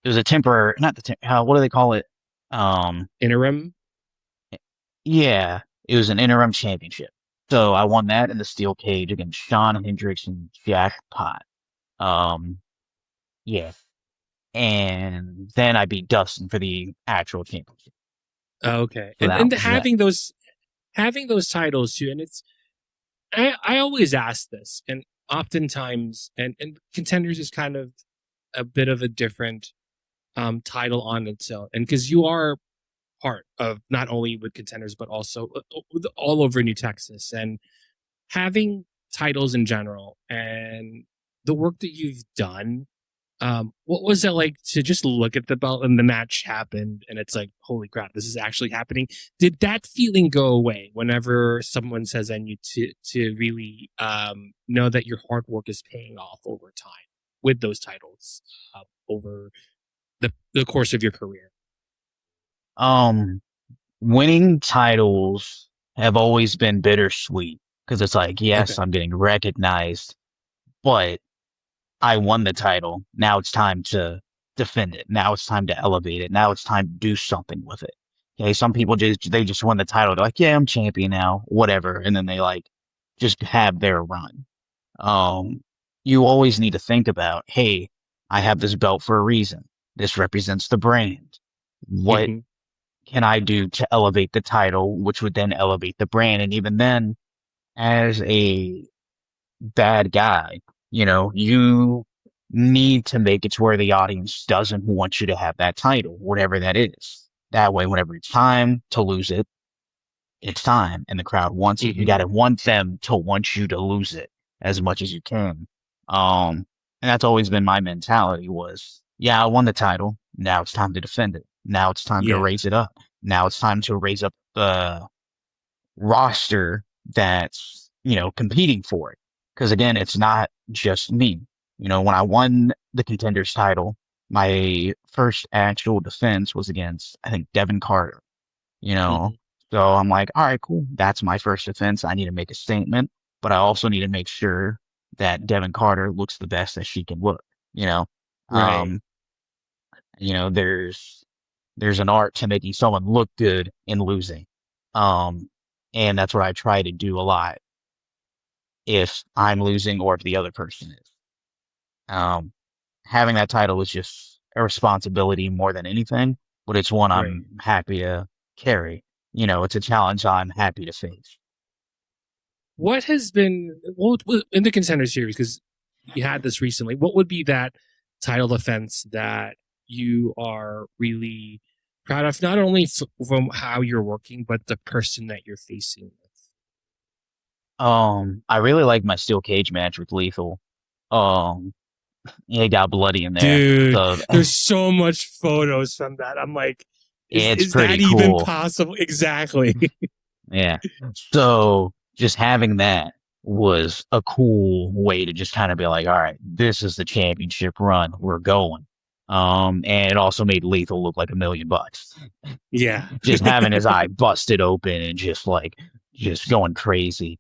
S1: a temporary, not what do they call it? Um,
S2: Interim.
S1: yeah, it was an interim championship. So I won that in the steel cage against Shawn Hendricks and Jackpot. Um, yeah, and then I beat Dustin for the actual championship.
S2: Okay.
S1: So that
S2: And
S1: was that.
S2: having those titles too, and it's I always ask this, and oftentimes and contenders is kind of a bit of a different title on its own. And because you are part of not only with contenders but also all over New Texas and having titles in general and the work that you've done. What was it like to just look at the belt and the match happened and it's like, holy crap, this is actually happening? Did that feeling go away whenever someone says I need to really know that your hard work is paying off over time with those titles over the course of your career?
S1: Um, Winning titles have always been bittersweet because it's like, yes,
S2: Okay.
S1: I'm getting recognized, but I won the title. Now it's time to defend it. Now it's time to elevate it. Now it's time to do something with it. Okay, some people just won the title. They're like, yeah, I'm champion now, whatever, and then they like just have their run. Um, you always need to think about, hey, I have this belt for a reason. This represents the brand. What
S2: Hmm.
S1: can I do to elevate the title, which would then elevate the brand? And even then, as a bad guy, you need to make it to where the audience doesn't want you to have that title, whatever that is. That way, whenever it's time to lose it, it's time, and the crowd wants it. You got
S2: Hmm.
S1: to want them to want you to lose it as much as you can. Um, and that's always been my mentality was, yeah, I won the title. Now it's time to defend it. Now it's time to
S2: Yeah.
S1: raise it up. Now it's time to raise up the roster that's, competing for it. Because again, it's not just me. When I won the contenders title, my first actual defense was against, I think, Devin Carter, you know.
S2: Hmm.
S1: So I'm like, all right, cool. That's my first defense. I need to make a statement, but I also need to make sure that Devin Carter looks the best that she can look, you know.
S2: Right.
S1: Um, there's an art to making someone look good in losing. Um, and that's what I try to do a lot if I'm losing or if the other person is. Um, Having that title is just a responsibility more than anything, but it's one
S2: Right.
S1: I'm happy to carry. It's a challenge I'm happy to face.
S2: What has been in the contender series, because you had this recently, what would be that title offense that you are really proud of, not only from how you're working but the person that you're facing with?
S1: I really like my steel cage match with Lethal. Um, it got bloody in there,
S2: Dude,
S1: so
S2: there's so much photos from that. I'm like,
S1: it's
S2: is that
S1: pretty
S2: even
S1: cool.
S2: possible? Exactly.
S1: Yeah. So just having that. was a cool way to just kind of be like, all right, this is the championship run. We're going. And it also made Lethal look like $1 million.
S2: Yeah.
S1: Just having his eye busted open and just like just going crazy.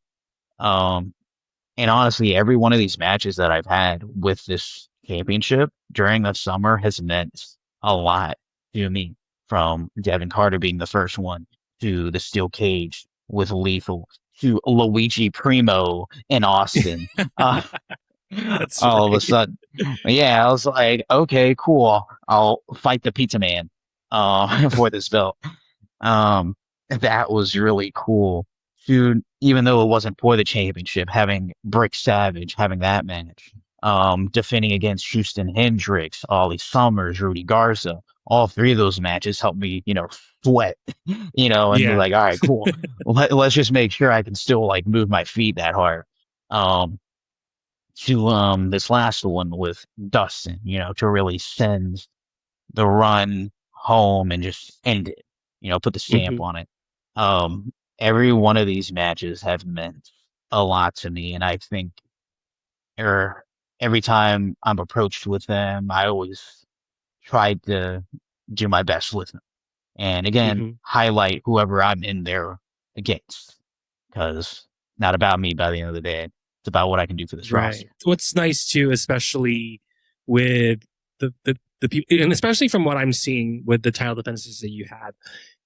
S1: Um, and honestly, every one of these matches that I've had with this championship during the summer has meant a lot to me. From Devin Carter being the first one to the steel cage with Lethal to Luigi Primo in Austin. Uh,
S2: That's
S1: all of a
S2: right.
S1: sudden, yeah, I was like, okay, cool. I'll fight the Pizza Man for this belt. That was really cool. Dude, even though it wasn't for the championship, having Brick Savage, having that match, defending against Houston Hendricks, Ollie Summers, Rudy Garza, all three of those matches helped me, sweat, and be
S2: Yeah.
S1: like, all right, cool. Let's just make sure I can still like move my feet that hard. Um, to this last one with Dustin, to really send the run home and just end it, put the stamp
S2: Hmm.
S1: on it. Every one of these matches have meant a lot to me, and I think er, every time I'm approached with them, I always try to do my best with them. And again,
S2: Hmm.
S1: highlight whoever I'm in there against, because not about me by the end of the day. It's about what I can do for this
S2: Right.
S1: roster.
S2: What's nice too, especially with the people, and especially from what I'm seeing with the title defenses that you have,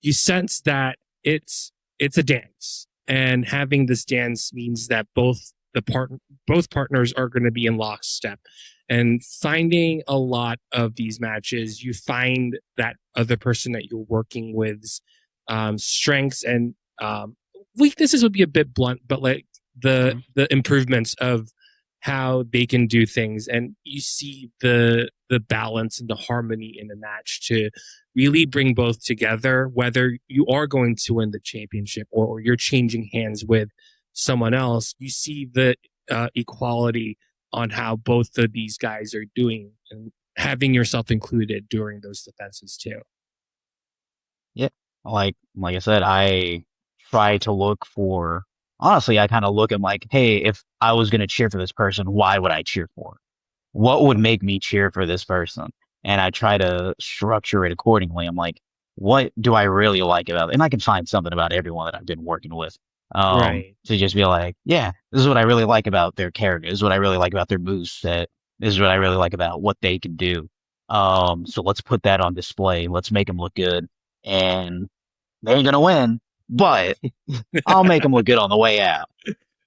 S2: you sense that it's a dance, and having this dance means that both partners are going to be in lockstep. And finding a lot of these matches, you find that other person that you're working with's strengths and weaknesses would be a bit blunt, but like
S1: Mhm.
S2: the improvements of how they can do things, and you see the balance and the harmony in the match to really bring both together, whether you are going to win the championship or you're changing hands with someone else. You see the equality on how both of these guys are doing, and having yourself included during those defenses too.
S1: Yeah, like I said, I try to look for. Honestly, I kind of look at like, hey, if I was gonna cheer for this person, why would I cheer for? What would make me cheer for this person? And I try to structure it accordingly. I'm like, what do I really like about it? And I can find something about everyone that I've been working with.
S2: Right.
S1: To just be like, yeah, this is what I really like about their character. This is what I really like about their moveset. This is what I really like about what they can do. So let's put that on display. Let's make them look good. And they ain't gonna win, but I'll make them look good on the way out.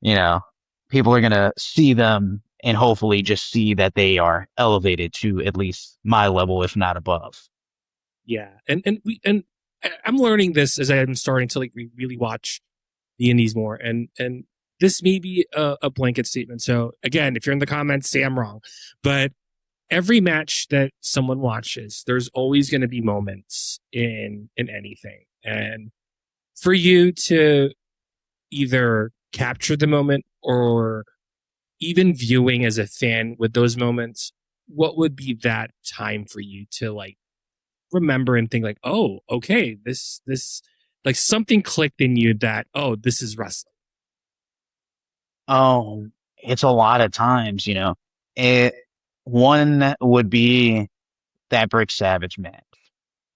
S1: You know, people are gonna see them and hopefully just see that they are elevated to at least my level, if not above.
S2: Yeah, and I'm learning this as I'm starting to like really watch the indies more, and this may be a blanket statement. So again, if you're in the comments, say I'm wrong, but every match that someone watches, there's always going to be moments in anything, and for you to either capture the moment or even viewing as a fan with those moments, what would be that time for you to like remember and think like, oh, okay, this like something clicked in you that, oh, this is wrestling.
S1: Oh, it's a lot of times, It one would be that Brick Savage match,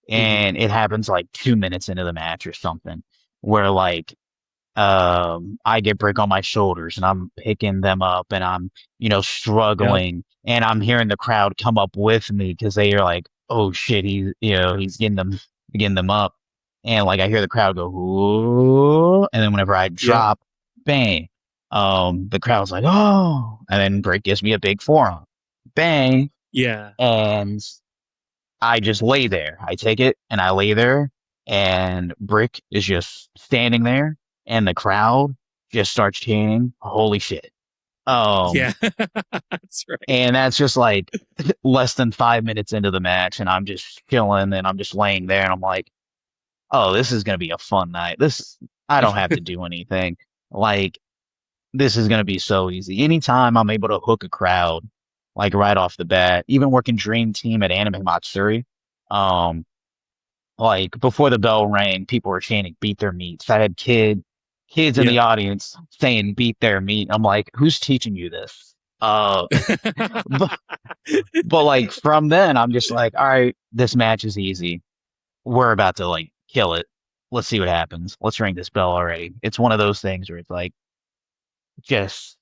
S2: Hmm.
S1: and it happens like 2 minutes into the match or something, where like I get Brick on my shoulders and I'm picking them up and I'm,
S2: Yep.
S1: struggling and I'm hearing the crowd come up with me because they are like, oh shit, he's getting them up. And like I hear the crowd go, ooh, and then whenever I
S2: Yep.
S1: drop, bang, the crowd's like, oh, and then Brick gives me a big forearm, bang,
S2: Yeah.
S1: and I just lay there. I take it and I lay there, and Brick is just standing there, and the crowd just starts chanting, "Holy shit!"
S2: Yeah. That's right.
S1: And that's just like less than 5 minutes into the match, and I'm just chilling, and I'm just laying there, and I'm like, "Oh, this is gonna be a fun night. I don't have to do anything. Like, this is gonna be so easy. Anytime I'm able to hook a crowd, like right off the bat, even working Dream Team at Anime Matsuri, um, like before the bell rang, people were chanting "Beat their meats." I had kids in
S2: Yeah.
S1: the audience saying beat their meat. I'm like, who's teaching you this? But, but like from then, I'm just like, all right, this match is easy. We're about to like kill it. Let's see what happens. Let's ring this bell already. It's one of those things where it's like just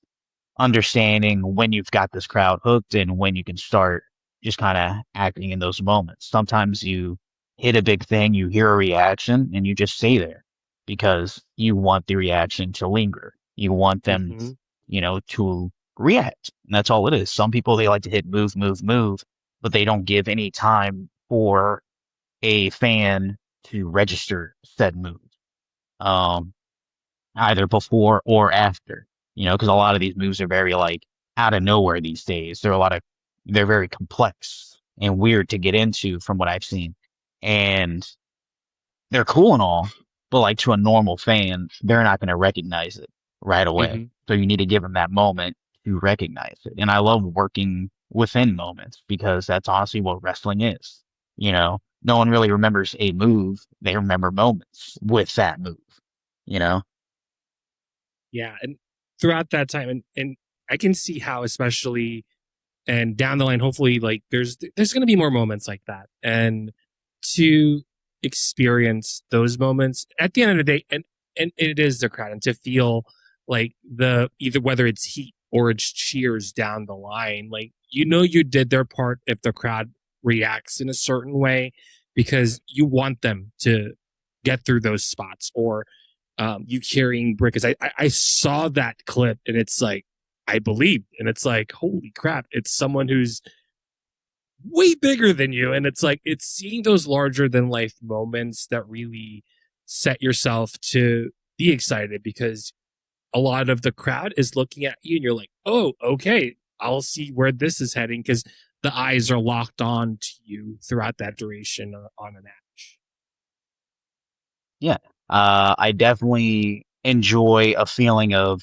S1: understanding when you've got this crowd hooked and when you can start just kind of acting in those moments. Sometimes you hit a big thing, you hear a reaction, and you just stay there because you want the reaction to linger. You want them,
S2: Hmm.
S1: to react. And that's all it is. Some people, they like to hit move, move, move, but they don't give any time for a fan to register said move. Um, Either before or after, because a lot of these moves are very like out of nowhere these days. They're very complex and weird to get into from what I've seen. And they're cool and all, but like to a normal fan, they're not going to recognize it right away.
S2: Hmm.
S1: So you need to give them that moment to recognize it. And I love working within moments because that's honestly what wrestling is. No one really remembers a move. They remember moments with that move, you know?
S2: Yeah. And throughout that time, and I can see how, especially and down the line, hopefully, like there's going to be more moments like that, and to experience those moments at the end of the day, and it is the crowd, and to feel like the either whether it's heat or it's cheers down the line, like you did their part if the crowd reacts in a certain way because you want them to get through those spots, or you carrying brick. Because I saw that clip and it's like I believed, and it's like holy crap, it's someone who's way bigger than you, and it's like it's seeing those larger than life moments that really set yourself to be excited because a lot of the crowd is looking at you and you're like, oh, okay, I'll see where this is heading because the eyes are locked on to you throughout that duration on a match.
S1: Yeah. I definitely enjoy a feeling of,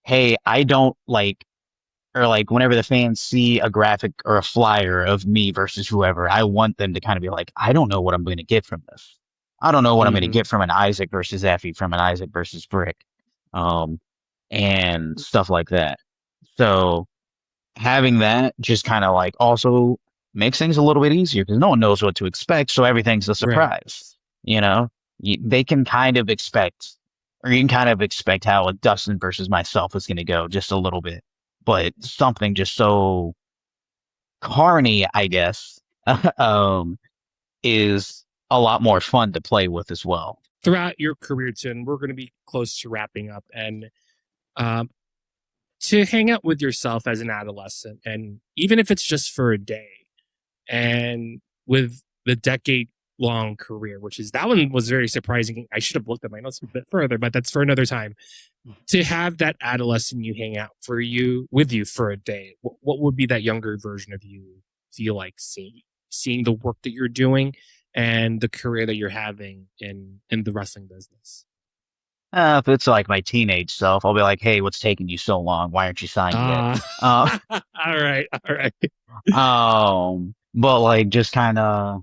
S1: hey, I don't like, or like whenever the fans see a graphic or a flyer of me versus whoever, I want them to kind of be like, I don't know what I'm going to get from this. I don't know what I'm going to
S2: Mm-hmm.
S1: get from an Isaac versus Effy, from an Isaac versus Brick, um, and stuff like that. So having that just kind of like also makes things a little bit easier because no one knows what to expect, so everything's a
S2: Right.
S1: surprise. You know, they can kind of expect, or you can kind of expect how a Dustin versus myself is going to go just a little bit, but something just so carny, I guess, um, is a lot more fun to play with as well.
S2: Throughout your career, Tim, we're going to be close to wrapping up, and um, to hang out with yourself as an adolescent, and even if it's just for a day, and with the decade long career, which is that one was very surprising. I should have looked at my notes a bit further, but that's for another time. To have that adolescent you hang out for you with you for a day, what would be that younger version of you feel like seeing the work that you're doing and the career that you're having in the wrestling business?
S1: If it's like my teenage self, I'll be like, "Hey, what's taking you so long? Why aren't you signed yet?"
S2: Uh
S1: Uh,
S2: all right, all right.
S1: but like just kind of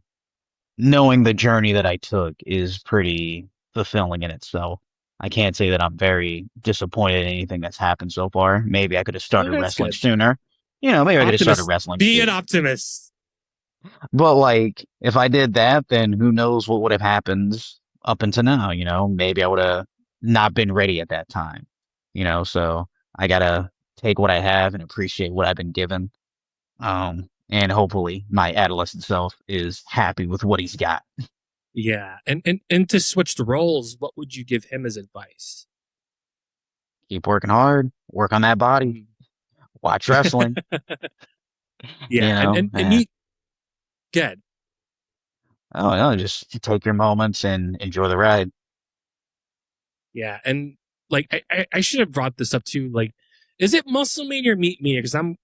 S1: knowing the journey that I took is pretty fulfilling in itself. I can't say that I'm very disappointed in anything that's happened so far. Maybe I could have
S2: Oh,
S1: started
S2: that's
S1: wrestling
S2: good.
S1: sooner. Maybe I could have started
S2: Optimist.
S1: wrestling
S2: Be an
S1: sooner.
S2: optimist.
S1: But like, if I did that, then who knows what would have happened up until now, Maybe I would have not been ready at that time, so I gotta take what I have and appreciate what I've been given. And hopefully my adolescent self is happy with what he's got.
S2: Yeah, and to switch the roles, what would you give him as advice?
S1: Keep working hard, work on that body,
S2: Mhm.
S1: watch wrestling,
S2: Yeah, and
S1: and
S2: you good.
S1: oh no, just take your moments and enjoy the ride.
S2: Yeah, and like I should have brought this up too. Like, is it Muscle Mania or Meat Mania? Because I'm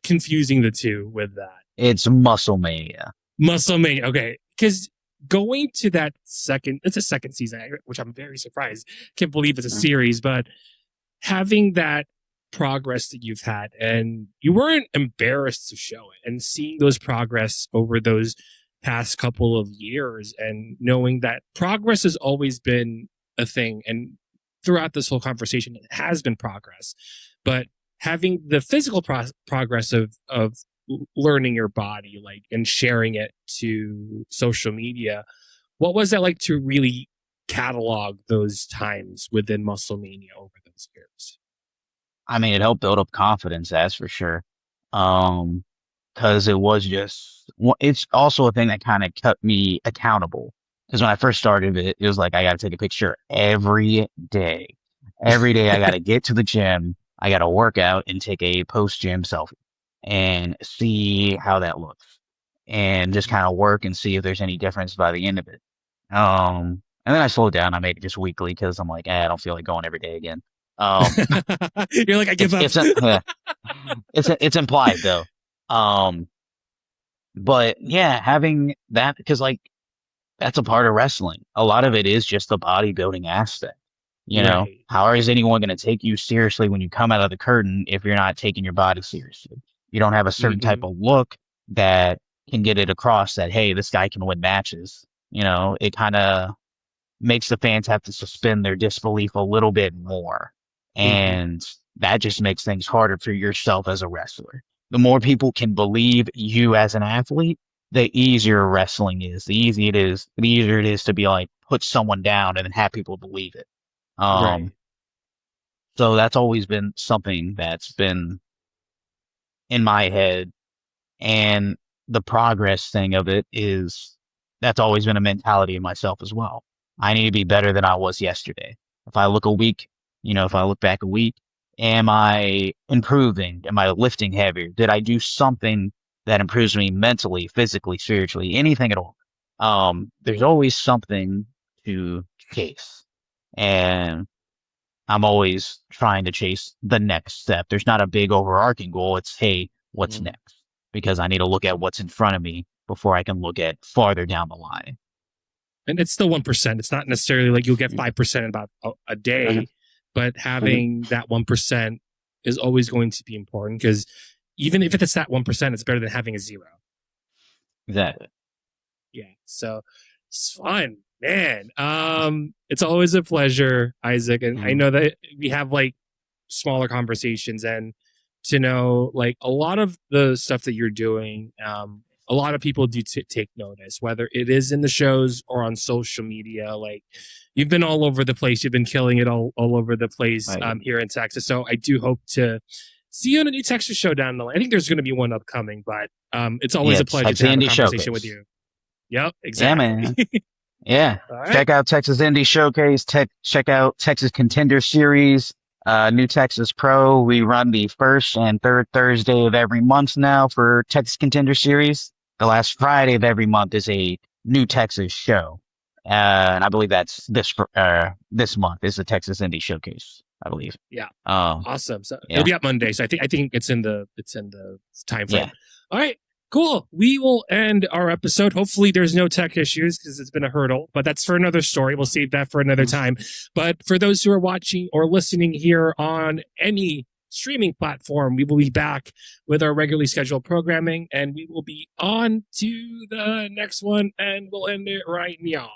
S2: confusing the two with that.
S1: It's muscle mania.
S2: Muscle Mania, okay. Because going to that it's a second season, which I'm very surprised. Can't believe it's a series, but having that progress that you've had and you weren't embarrassed to show it and seeing those progress over those past couple of years and knowing that progress has always been a thing and throughout this whole conversation, it has been progress, but having the physical progress of learning your body, like, and sharing it to social media, what was that like to really catalog those times within Muscle Mania over those years?
S1: I mean, it helped build up confidence, that's for sure. Um, because it was just, it's also a thing that kind of kept me accountable. Because when I first started it, it was like I got to take a picture every day. Every day I got to get to the gym, I got to work out and take a post gym selfie and see how that looks, and just kind of work and see if there's any difference by the end of it. And then I slowed down. I made it just weekly because I'm like, I don't feel like going every day again. Um,
S2: You're like, I give
S1: it's
S2: up.
S1: it's it's implied though. Um, but yeah, having that, because like that's a part of wrestling. A lot of it is just the bodybuilding aspect. You know,
S2: Right.
S1: how is anyone going to take you seriously when you come out of the curtain if you're not taking your body seriously? You don't have a certain type
S2: Mm-hmm.
S1: of look that can get it across that, hey, this guy can win matches. You know, it kind of makes the fans have to suspend their disbelief a little bit more.
S2: Mm-hmm.
S1: And that just makes things harder for yourself as a wrestler. The more people can believe you as an athlete, the easier wrestling is. The easier it is to be like put someone down and then have people believe it. Um,
S2: Right.
S1: so that's always been something that's been in my head, and the progress thing of it is that's always been a mentality in myself as well. I need to be better than I was yesterday. If I look a week, if I look back a week, am I improving? Am I lifting heavier? Did I do something that improves me mentally, physically, spiritually, anything at all? There's always something to chase. And I'm always trying to chase the next step. There's not a big overarching goal. It's, hey, what's
S2: Mm-hmm.
S1: next? Because I need to look at what's in front of me before I can look at farther down the line.
S2: And it's still 1%. It's not necessarily like you'll get 5% in about a day, but having that 1% is always going to be important, because even if it's that 1%, it's better than having a zero.
S1: Exactly.
S2: Yeah. So it's fun, man. It's always a pleasure, Isaac. And I
S1: Mhm.
S2: know that we have like smaller conversations, and to know like a lot of the stuff that you're doing, a lot of people do take notice, whether it is in the shows or on social media. Like, you've been all over the place. You've been killing it all over the place,
S1: Right.
S2: here in Texas. So I do hope to see you on a new Texas show down the line. I think there's going to be one upcoming, but it's always
S1: Yeah,
S2: a pleasure
S1: Texas
S2: to have a
S1: Indie
S2: conversation with
S1: Showcase.
S2: you. Yep,
S1: Yeah,
S2: exactly.
S1: man. Yeah.
S2: All right.
S1: Check out Texas Indie Showcase. Check out Texas Contender Series. New Texas Pro. We run the first and third Thursday of every month now for Texas Contender Series. The last Friday of every month is a New Texas show. And I believe that's this month is the Texas Indie Showcase, I believe.
S2: Yeah.
S1: Um,
S2: Awesome. So it'll
S1: yeah,
S2: be up Monday. So I think it's in the time frame.
S1: yeah,
S2: All right. Cool. We will end our episode. Hopefully there's no tech issues, because it's been a hurdle, but that's for another story. We'll save that for another time. But for those who are watching or listening here on any streaming platform, we will be back with our regularly scheduled programming, and we will be on to the next one, and we'll end it right now.